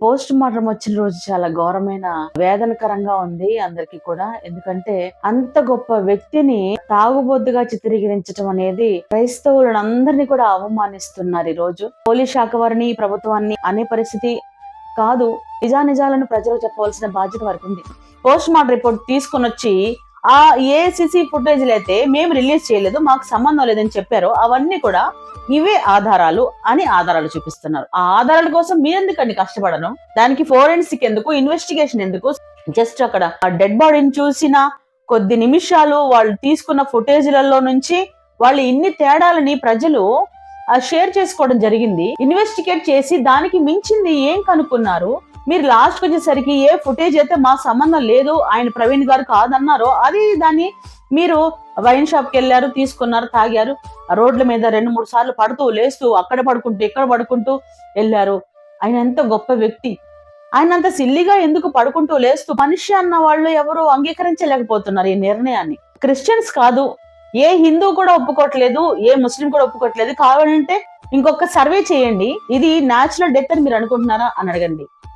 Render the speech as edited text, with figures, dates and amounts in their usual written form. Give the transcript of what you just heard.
Post mortem వచ్చిన రోజు చాలా ఘోరమైన వేదనకరంగా ఉంది అందరికి కూడా. ఎందుకంటే అంత గొప్ప వ్యక్తిని తాగుబోతుగా చిత్రీకరించడం అనేది క్రైస్తవులను అందరినీ కూడా అవమానిస్తున్నారు. ఈ రోజు పోలీస్ శాఖ వారిని, ప్రభుత్వాన్ని అనే పరిస్థితి కాదు. నిజానిజాలను ప్రజలకు చెప్పవలసిన బాధ్యత వారికి ఉంది. పోస్ట్ మార్టం రిపోర్ట్ తీసుకుని వచ్చి ఆ ఏసీసీ ఫుటేజ్లు అయితే మేము రిలీజ్ చేయలేదు, మాకు సంబంధం లేదని చెప్పారో అవన్నీ కూడా ఇవే ఆధారాలు అని ఆధారాలు చూపిస్తున్నారు. ఆ ఆధారాల కోసం మీరెందుకండి కష్టపడను? దానికి ఫోరెన్సిక్ ఎందుకు, ఇన్వెస్టిగేషన్ ఎందుకు? జస్ట్ అక్కడ ఆ డెడ్ బాడీని చూసిన కొద్ది నిమిషాలు వాళ్ళు తీసుకున్న ఫుటేజ్లలో నుంచి వాళ్ళు ఇన్ని తేడాలని ప్రజలు షేర్ చేసుకోవడం జరిగింది. ఇన్వెస్టిగేట్ చేసి దానికి మించింది ఏం కనుక్కున్నారు? మీరు లాస్ట్ వచ్చేసరికి ఏ ఫుటేజ్ అయితే మా సంబంధం లేదు, ఆయన ప్రవీణ్ గారు కాదన్నారో అది దాన్ని మీరు వైన్ షాప్ కి వెళ్ళారు, తీసుకున్నారు, తాగారు, రోడ్ల మీద 2-3 సార్లు పడుతూ లేస్తూ అక్కడ పడుకుంటూ ఇక్కడ పడుకుంటూ వెళ్ళారు. ఆయన ఎంత గొప్ప వ్యక్తి, ఆయన అంత సిల్లిగా ఎందుకు పడుకుంటూ లేస్తూ మనిషి అన్న వాళ్ళు ఎవరు అంగీకరించలేకపోతున్నారు ఈ నిర్ణయాన్ని. క్రిస్టియన్స్ కాదు, ఏ హిందూ కూడా ఒప్పుకోవట్లేదు, ఏ ముస్లిం కూడా ఒప్పుకోవట్లేదు. కావాలంటే ఇంకొక సర్వే చేయండి, ఇది న్యాచురల్ డెత్ అని మీరు అనుకుంటున్నారా అని అడగండి.